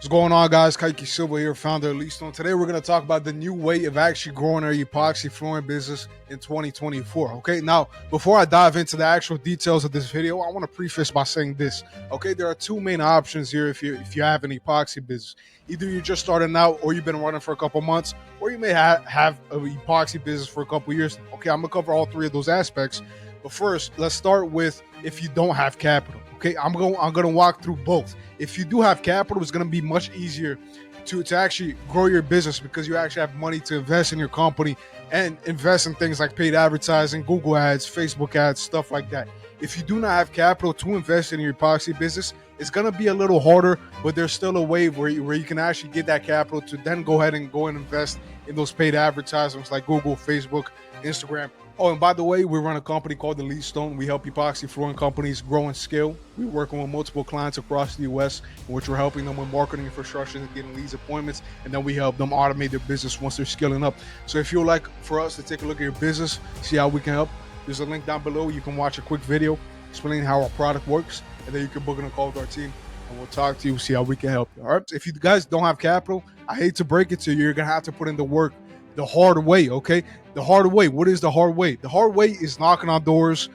What's going on, guys? Kaiki Silva here, founder of Leastone. Today, we're going to talk about the new way of actually growing our epoxy flooring business in 2024. Okay, now before I dive into the actual details of this video, I want to preface by saying this. Okay, there are two main options here if you have an epoxy business. Either you're just starting out, or you've been running for a couple months, or you may have an epoxy business for a couple years. Okay, I'm gonna cover all three of those aspects. But first, let's start with if you don't have capital. Okay, I'm gonna walk through both. If you do have capital, it's gonna be much easier to actually grow your business because you actually have money to invest in your company and invest in things like paid advertising, Google ads, Facebook ads, stuff like that. If you do not have capital to invest in your epoxy business, it's gonna be a little harder, but there's still a way where you can actually get that capital to then go ahead and invest in those paid advertisements like Google, Facebook, Instagram. Oh, and by the way, we run a company called the Leastone. We help epoxy flooring companies grow and scale. We're working with multiple clients across the U.S., in which we're helping them with marketing infrastructure and getting leads appointments, and then we help them automate their business once they're scaling up. So if you'd like for us to take a look at your business, see how we can help, there's a link down below. You can watch a quick video explaining how our product works, and then you can book in a call with our team, and we'll talk to you, see how we can help you. All right? If you guys don't have capital, I hate to break it to you, you're going to have to put in the work the hard way, okay? The hard way. What is the hard way? The hard way is knocking on doors,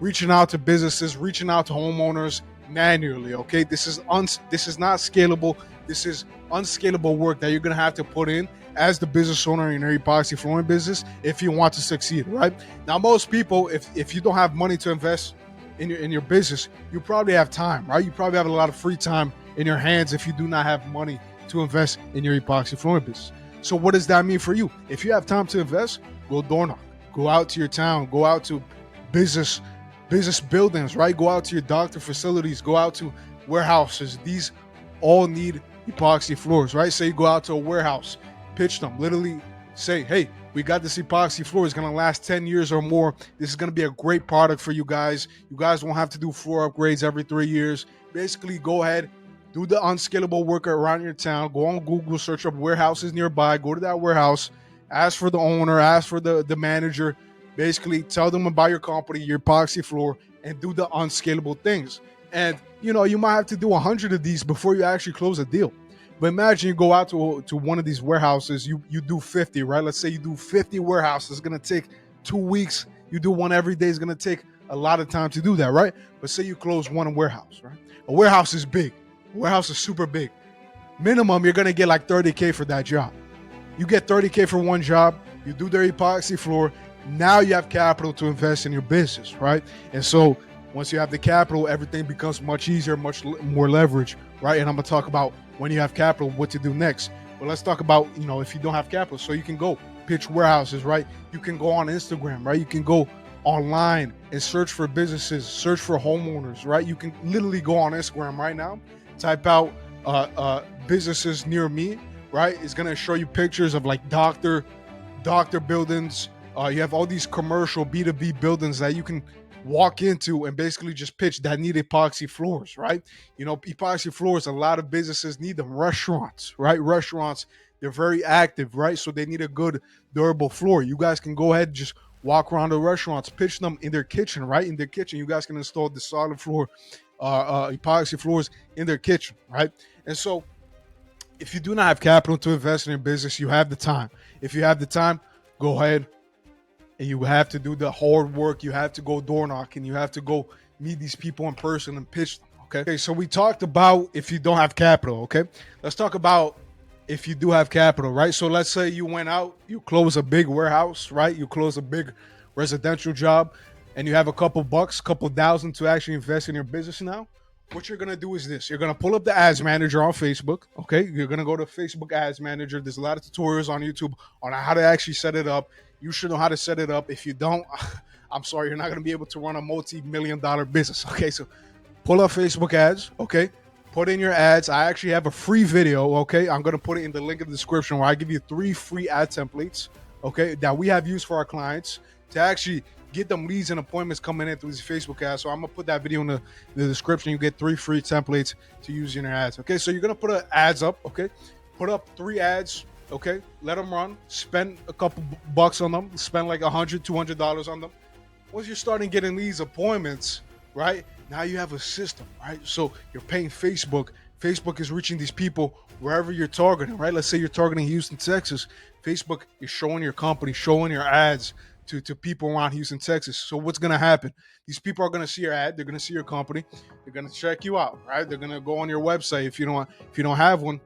reaching out to businesses, reaching out to homeowners manually, okay? This is not scalable. This is unscalable work that you're going to have to put in as the business owner in your epoxy flooring business if you want to succeed, right? Now, most people, if you don't have money to invest in your business, you probably have time, right? You probably have a lot of free time in your hands if you do not have money to invest in your epoxy flooring business. So what does that mean for you? If you have time to invest, go door knock. Go out to your town. Go out to business buildings, right? Go out to your doctor facilities. Go out to warehouses. These all need epoxy floors, right? Say you go out to a warehouse, pitch them. Literally say, hey, we got this epoxy floor. It's going to last 10 years or more. This is going to be a great product for you guys. You guys won't have to do floor upgrades every 3 years. Basically, go ahead, do the unscalable work around your town. Go on Google, search up warehouses nearby. Go to that warehouse, ask for the owner, ask for the manager. Basically, tell them about your company, your epoxy floor, and do the unscalable things. And, you might have to do 100 of these before you actually close a deal. But imagine you go out to one of these warehouses, you do 50, right? Let's say you do 50 warehouses. It's going to take 2 weeks. You do one every day. It's going to take a lot of time to do that, right? But say you close one warehouse, right? A warehouse is big. Warehouse is super big. Minimum, you're gonna get like 30K for that job. You get 30K for one job, you do their epoxy floor, now you have capital to invest in your business, right? And so once you have the capital, everything becomes much easier, much more leverage, right? And I'm gonna talk about when you have capital, what to do next. But let's talk about, if you don't have capital, so you can go pitch warehouses, right? You can go on Instagram, right? You can go online and search for businesses, search for homeowners, right? You can literally go on Instagram right now, type out businesses near me, right? It's gonna show you pictures of like doctor buildings. You have all these commercial B2B buildings that you can walk into and basically just pitch that need epoxy floors, right? Epoxy floors, a lot of businesses need them. Restaurants, right? Restaurants, they're very active, right? So they need a good durable floor. You guys can go ahead and just walk around the restaurants, pitch them in their kitchen, right? In their kitchen, you guys can install the solid floor epoxy floors in their kitchen, right? And so if you do not have capital to invest in your business, you have the time. If you have the time, go ahead and you have to do the hard work. You have to go door knocking. You have to go meet these people in person and pitch them, okay? So we talked about if you don't have capital, okay? Let's talk about if you do have capital, right? So let's say you went out, you close a big warehouse, right? You close a big residential job, and you have a couple bucks, couple thousand to actually invest in your business now. What you're going to do is this. You're going to pull up the ads manager on Facebook, okay? You're going to go to Facebook ads manager. There's a lot of tutorials on YouTube on how to actually set it up. You should know how to set it up. If you don't, I'm sorry, you're not going to be able to run a multi-million-dollar business, okay? So pull up Facebook ads, okay? Put in your ads. I actually have a free video, okay? I'm going to put it in the link in the description where I give you 3 free ad templates, okay, that we have used for our clients to actually get them leads and appointments coming in through these Facebook ads. So I'm gonna put that video in the description. You get 3 free templates to use in your ads. Okay, so you're gonna put ads up. Okay, put up 3 ads. Okay, let them run. Spend a couple bucks on them. Spend like $100, $200 on them. Once you're starting getting these appointments, right? Now you have a system, right? So you're paying Facebook. Facebook is reaching these people wherever you're targeting, right? Let's say you're targeting Houston, Texas. Facebook is showing your company, showing your ads to people around Houston, Texas. So what's going to happen? These people are going to see your ad. They're going to see your company. They're going to check you out, right? They're going to go on your website. If you don't have one,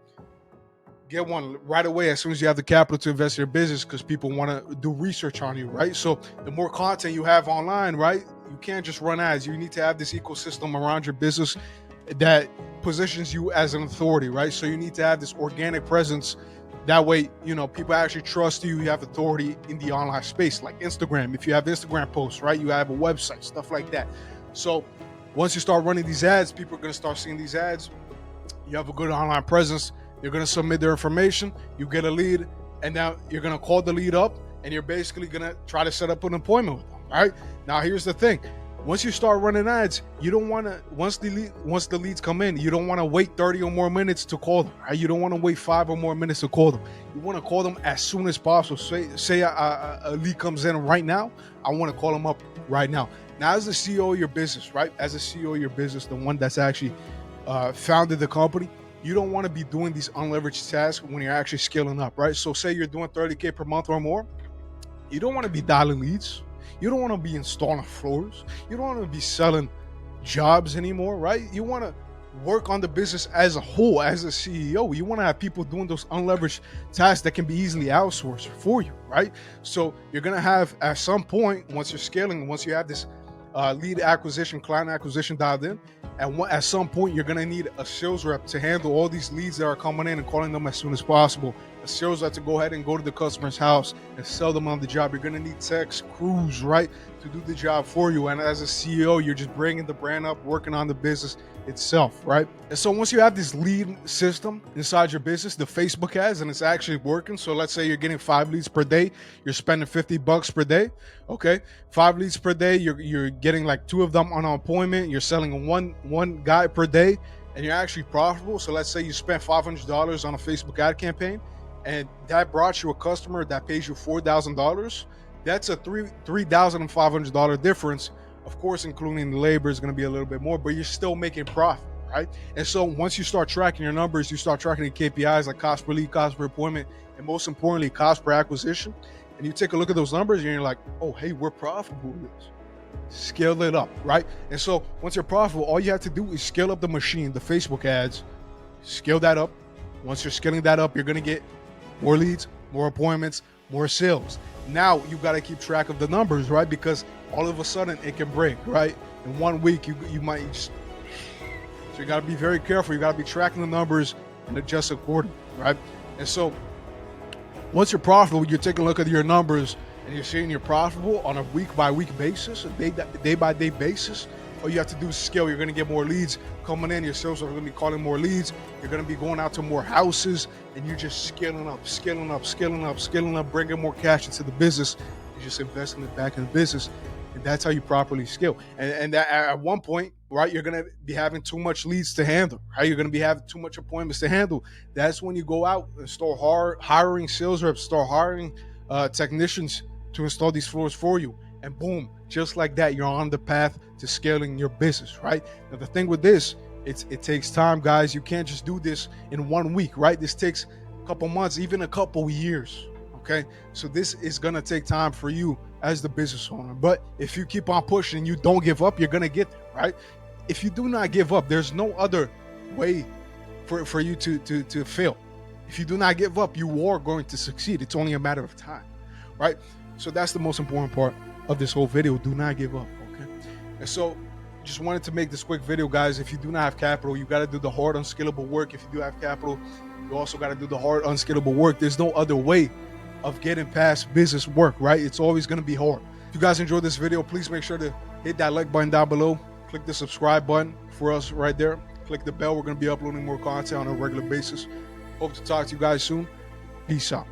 get one right away as soon as you have the capital to invest in your business, because people want to do research on you, right? So the more content you have online, right, you can't just run ads. You need to have this ecosystem around your business that positions you as an authority, right? So you need to have this organic presence. That way, people actually trust you. You have authority in the online space, like Instagram. If you have Instagram posts, right, you have a website, stuff like that. So once you start running these ads, people are going to start seeing these ads. You have a good online presence. They're going to submit their information. You get a lead, and now you're going to call the lead up, and you're basically going to try to set up an appointment with them, right? Now, here's the thing. Once you start running ads, you don't want to, once the leads come in, you don't want to wait 30 or more minutes to call them, right? You don't want to wait 5 or more minutes to call them. You want to call them as soon as possible. Say a lead comes in right now, I want to call them up right now. Now, as the CEO of your business, right? As the CEO of your business, the one that's actually founded the company, you don't want to be doing these unleveraged tasks when you're actually scaling up, right? So say you're doing 30K per month or more. You don't want to be dialing leads. You don't want to be installing floors. You don't want to be selling jobs anymore, right? You want to work on the business as a whole, as a CEO. You want to have people doing those unleveraged tasks that can be easily outsourced for you, right? So you're going to have, at some point, once you're scaling, once you have this lead acquisition, client acquisition dialed in, and at some point, you're going to need a sales rep to handle all these leads that are coming in and calling them as soon as possible. A sales rep to go ahead and go to the customer's house and sell them on the job. You're going to need techs, crews, right, to do the job for you. And as a CEO, you're just bringing the brand up, working on the business itself, right? And so once you have this lead system inside your business, the Facebook ads, and it's actually working. So let's say you're getting 5 leads per day. You're spending $50 per day. Okay, 5 leads per day. You're getting like 2 of them on an appointment. You're selling one guy per day, and you're actually profitable. So let's say you spent $500 on a Facebook ad campaign, and that brought you a customer that pays you $4,000. That's a $3,500 difference. Of course, including the labor is going to be a little bit more, but you're still making profit, right? And so once you start tracking your numbers, you start tracking the KPIs like cost per lead, cost per appointment, and most importantly, cost per acquisition. And you take a look at those numbers and you're like, oh, hey, we're profitable with this. Scale it up, right? And so once you're profitable, all you have to do is scale up the machine, the Facebook ads, scale that up. Once you're scaling that up, you're going to get more leads, more appointments, more sales. Now you got to keep track of the numbers, right? Because all of a sudden it can break, right? In 1 week, you might just, so you got to be very careful. You got to be tracking the numbers and adjust accordingly, right? And so once you're profitable, you're taking a look at your numbers and you're seeing you're profitable on a week-by-week basis, a day-by-day basis. All you have to do is scale. You're going to get more leads coming in. Your sales are going to be calling more leads. You're going to be going out to more houses, and you're just scaling up, bringing more cash into the business. You're just investing it back in the business, and that's how you properly scale. And that, at one point, right, you're going to be having too much leads to handle. Right, you're going to be having too much appointments to handle. That's when you go out and start hiring sales reps, start hiring technicians to install these floors for you. And boom, just like that, you're on the path to scaling your business, right? Now, the thing with this, it takes time, guys. You can't just do this in 1 week, right? This takes a couple months, even a couple years, okay? So this is going to take time for you as the business owner. But if you keep on pushing and you don't give up, you're going to get there, right? If you do not give up, there's no other way for you to fail. If you do not give up, you are going to succeed. It's only a matter of time, right? So that's the most important part of this whole video. Do not give up, okay? And so just wanted to make this quick video, guys. If you do not have capital, you got to do the hard unscalable work. If you do have capital, you also got to do the hard unscalable work. There's no other way of getting past business work, right? It's always going to be hard. If you guys enjoyed this video, please make sure to hit that like button down below. Click the subscribe button for us right there. Click the bell. We're going to be uploading more content on a regular basis. Hope to talk to you guys soon. Peace out.